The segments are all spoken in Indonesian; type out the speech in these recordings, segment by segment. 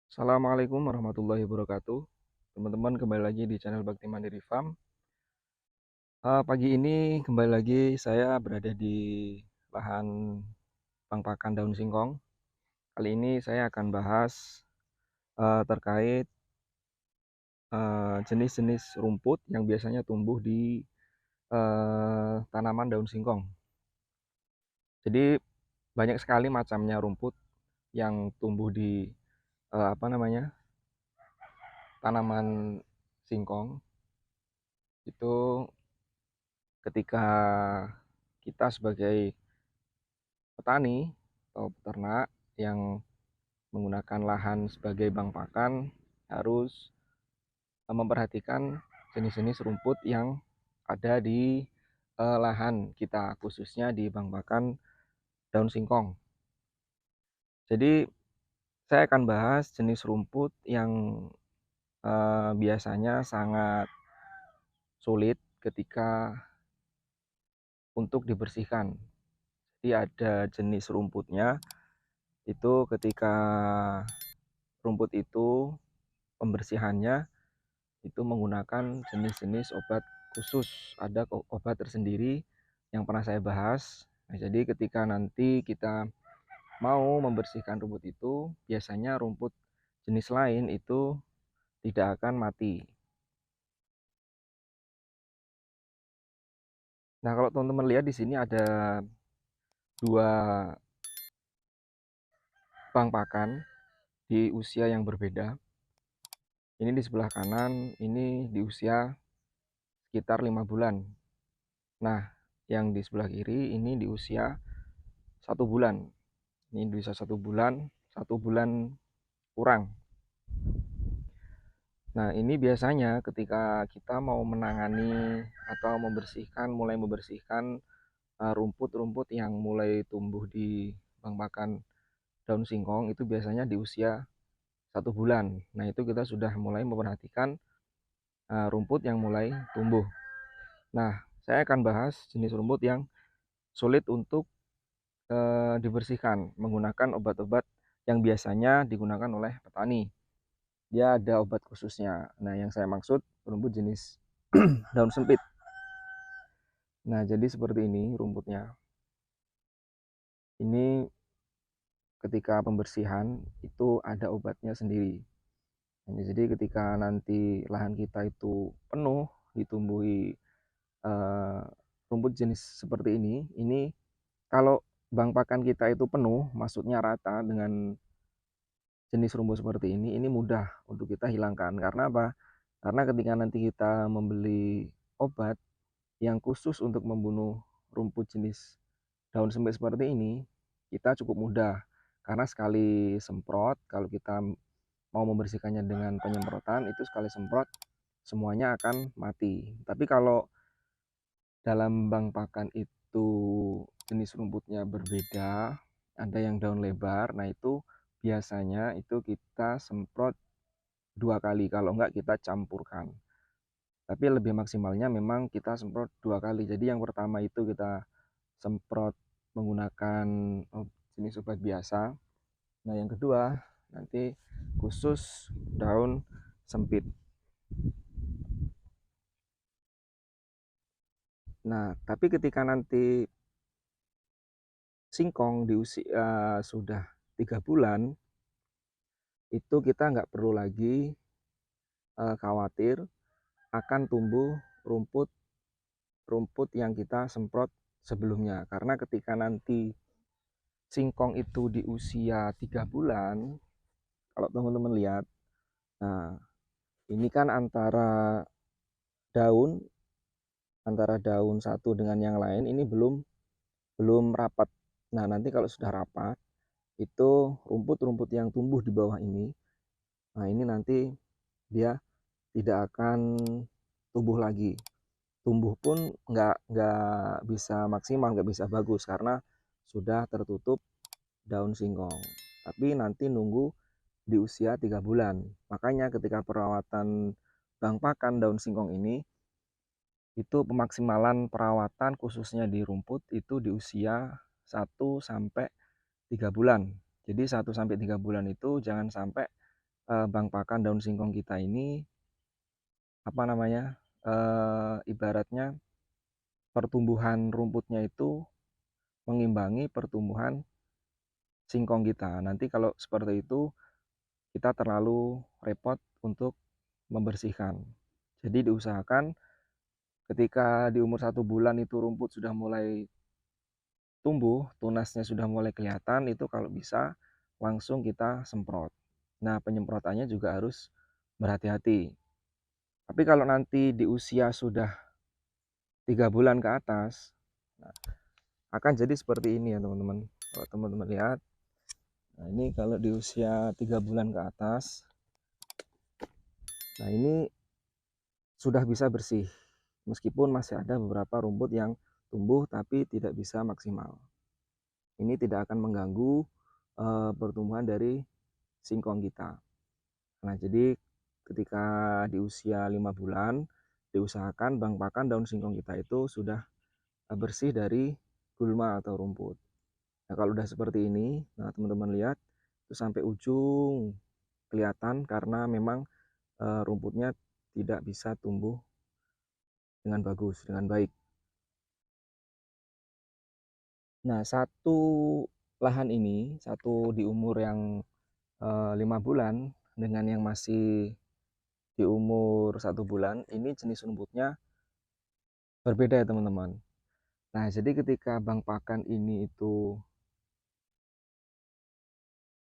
Assalamualaikum warahmatullahi wabarakatuh. Teman-teman kembali lagi di channel Bakti Mandiri Farm. Pagi ini kembali lagi saya berada di lahan pangpakan daun singkong. Kali ini saya akan bahas terkait jenis-jenis rumput yang biasanya tumbuh di tanaman daun singkong. Jadi banyak sekali macamnya rumput yang tumbuh di tanaman singkong. Itu ketika kita sebagai petani atau peternak yang menggunakan lahan sebagai bank pakan harus memperhatikan jenis-jenis rumput yang ada di lahan kita, khususnya di bank pakan daun singkong. Jadi saya akan bahas jenis rumput yang biasanya sangat sulit ketika untuk dibersihkan. Jadi ada jenis rumputnya itu ketika rumput itu pembersihannya itu menggunakan jenis-jenis obat khusus, ada obat tersendiri yang pernah saya bahas. Nah, jadi ketika nanti kita mau membersihkan rumput itu, biasanya rumput jenis lain itu tidak akan mati. Nah, kalau teman-teman lihat di sini ada dua bank pakan di usia yang berbeda. Ini di sebelah kanan, ini di usia sekitar 5 bulan. Nah, yang di sebelah kiri ini di usia 1 bulan. Ini bisa 1 bulan kurang. Nah, ini biasanya ketika kita mau menangani atau mulai membersihkan rumput-rumput yang mulai tumbuh di bank pakan daun singkong itu biasanya di usia 1 bulan. Nah, itu kita sudah mulai memperhatikan rumput yang mulai tumbuh. Nah, saya akan bahas jenis rumput yang sulit untuk dibersihkan menggunakan obat-obat yang biasanya digunakan oleh petani. Dia ada obat khususnya. Nah, yang saya maksud rumput jenis daun sempit. Nah, jadi seperti ini rumputnya. Ini ketika pembersihan itu ada obatnya sendiri. Nah, jadi ketika nanti lahan kita itu penuh ditumbuhi eh, rumput jenis seperti ini kalau bank pakan kita itu penuh, maksudnya rata dengan jenis rumput seperti ini mudah untuk kita hilangkan. Karena apa? Karena ketika nanti kita membeli obat yang khusus untuk membunuh rumput jenis daun sempit seperti ini, kita cukup mudah. Karena sekali semprot, kalau kita mau membersihkannya dengan penyemprotan, itu sekali semprot semuanya akan mati. Tapi kalau dalam bank pakan itu jenis rumputnya berbeda, ada yang daun lebar, nah itu biasanya itu kita semprot 2 kali, kalau enggak kita campurkan. Tapi lebih maksimalnya memang kita semprot 2 kali. Jadi yang pertama itu kita semprot menggunakan jenis obat biasa. Nah, yang kedua nanti khusus daun sempit. Nah, tapi ketika nanti singkong di usia sudah 3 bulan, itu kita nggak perlu lagi khawatir akan tumbuh rumput yang kita semprot sebelumnya. Karena ketika nanti singkong itu di usia 3 bulan, kalau teman-teman lihat, nah ini kan daun antara daun satu dengan yang lain ini belum rapat. Nah, nanti kalau sudah rapat, itu rumput-rumput yang tumbuh di bawah ini, nah ini nanti dia tidak akan tumbuh lagi. Tumbuh pun nggak bisa maksimal, nggak bisa bagus karena sudah tertutup daun singkong. Tapi nanti nunggu di usia 3 bulan. Makanya ketika perawatan bank pakan daun singkong ini, itu pemaksimalan perawatan khususnya di rumput itu di usia 1 sampai 3 bulan. Jadi 1 sampai 3 bulan itu jangan sampai bank pakan daun singkong kita ini, apa namanya, ibaratnya pertumbuhan rumputnya itu mengimbangi pertumbuhan singkong kita. Nanti kalau seperti itu, kita terlalu repot untuk membersihkan. Jadi diusahakan ketika di umur 1 bulan itu rumput sudah mulai tumbuh, tunasnya sudah mulai kelihatan, itu kalau bisa langsung kita semprot. Nah, penyemprotannya juga harus berhati-hati. Tapi kalau nanti di usia sudah 3 bulan ke atas, nah, akan jadi seperti ini ya teman-teman. Kalau teman-teman lihat, nah ini kalau di usia 3 bulan ke atas, nah ini sudah bisa bersih. Meskipun masih ada beberapa rumput yang tumbuh tapi tidak bisa maksimal. Ini tidak akan mengganggu pertumbuhan dari singkong kita. Nah, jadi ketika di usia 5 bulan, diusahakan bank pakan daun singkong kita itu sudah bersih dari gulma atau rumput. Nah, kalau udah seperti ini, nah teman-teman lihat, itu sampai ujung kelihatan karena memang rumputnya tidak bisa tumbuh dengan bagus, dengan baik. Nah, satu lahan ini, satu di umur yang 5 bulan dengan yang masih di umur 1 bulan, ini jenis rumputnya berbeda ya teman-teman. Nah, jadi ketika bank pakan ini itu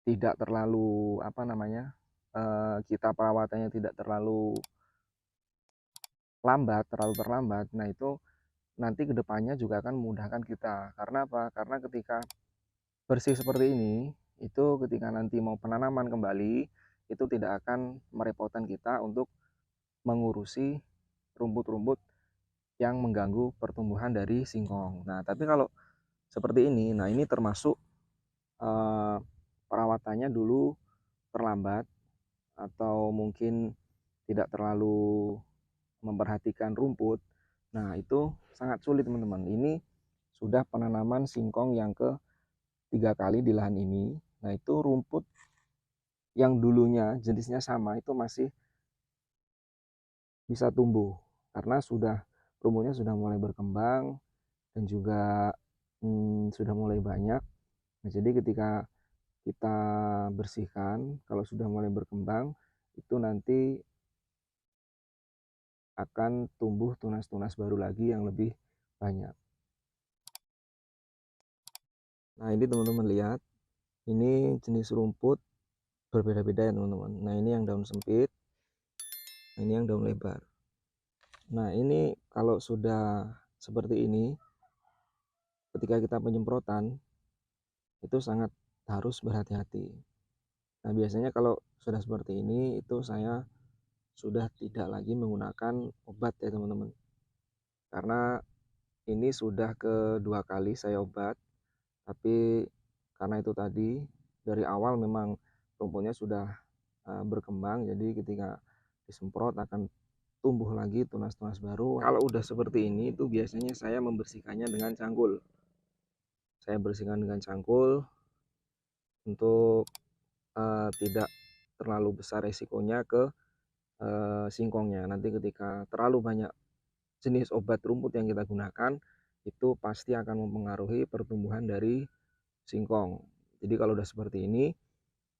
tidak terlalu apa namanya, kita perawatannya tidak terlalu terlalu terlambat, nah itu nanti kedepannya juga akan memudahkan kita. Karena apa? Karena ketika bersih seperti ini, itu ketika nanti mau penanaman kembali, itu tidak akan merepotkan kita untuk mengurusi rumput-rumput yang mengganggu pertumbuhan dari singkong. Nah, tapi kalau seperti ini, nah ini termasuk eh, perawatannya dulu terlambat atau mungkin tidak terlalu memperhatikan rumput. Nah, itu sangat sulit teman-teman. Ini sudah penanaman singkong yang ke-3 kali di lahan ini. Nah, itu rumput yang dulunya jenisnya sama itu masih bisa tumbuh karena rumputnya sudah mulai berkembang dan juga sudah mulai banyak. Nah, jadi ketika kita bersihkan, kalau sudah mulai berkembang, itu nanti akan tumbuh tunas-tunas baru lagi yang lebih banyak. Nah, ini teman-teman lihat, ini jenis rumput berbeda-beda ya teman-teman. Nah, ini yang daun sempit, ini yang daun lebar. Nah, ini kalau sudah seperti ini, ketika kita penyemprotan, itu sangat harus berhati-hati. Nah, biasanya kalau sudah seperti ini, itu saya sudah tidak lagi menggunakan obat ya teman-teman. Karena ini sudah kedua kali saya obat, tapi karena itu tadi dari awal memang rumputnya sudah berkembang, jadi ketika disemprot akan tumbuh lagi tunas-tunas baru. Kalau udah seperti ini itu biasanya saya membersihkannya dengan cangkul. Saya bersihkan dengan cangkul untuk tidak terlalu besar resikonya ke singkongnya. Nanti ketika terlalu banyak jenis obat rumput yang kita gunakan, itu pasti akan mempengaruhi pertumbuhan dari singkong. Jadi kalau udah seperti ini,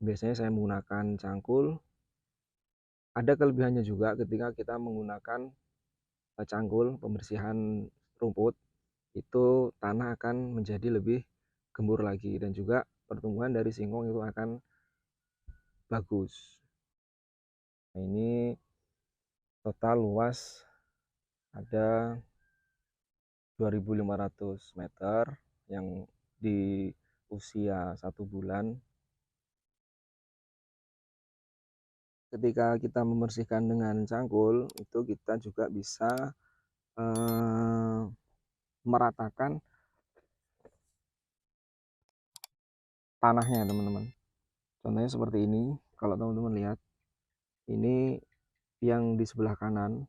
biasanya saya menggunakan cangkul. Ada kelebihannya juga ketika kita menggunakan cangkul pembersihan rumput, itu tanah akan menjadi lebih gembur lagi dan juga pertumbuhan dari singkong itu akan bagus. Nah, ini total luas ada 2.500 meter yang di usia 1 bulan. Ketika kita membersihkan dengan cangkul, itu kita juga bisa meratakan tanahnya teman-teman. Contohnya seperti ini, kalau teman-teman lihat, ini yang di sebelah kanan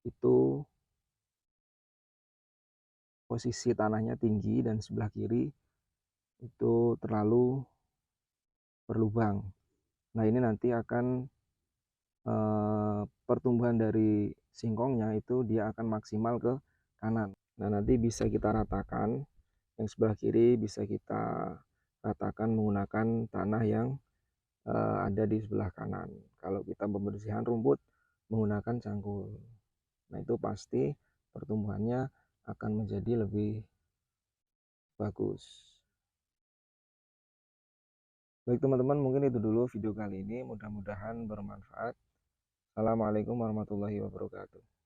itu posisi tanahnya tinggi dan sebelah kiri itu terlalu berlubang. Nah, ini nanti akan pertumbuhan dari singkongnya itu dia akan maksimal ke kanan. Nah, nanti bisa kita ratakan, yang sebelah kiri bisa kita ratakan menggunakan tanah yang ada di sebelah kanan. Kalau kita pembersihan rumput menggunakan cangkul, nah itu pasti pertumbuhannya akan menjadi lebih bagus. Baik teman-teman, mungkin itu dulu video kali ini. Mudah-mudahan bermanfaat. Assalamualaikum warahmatullahi wabarakatuh.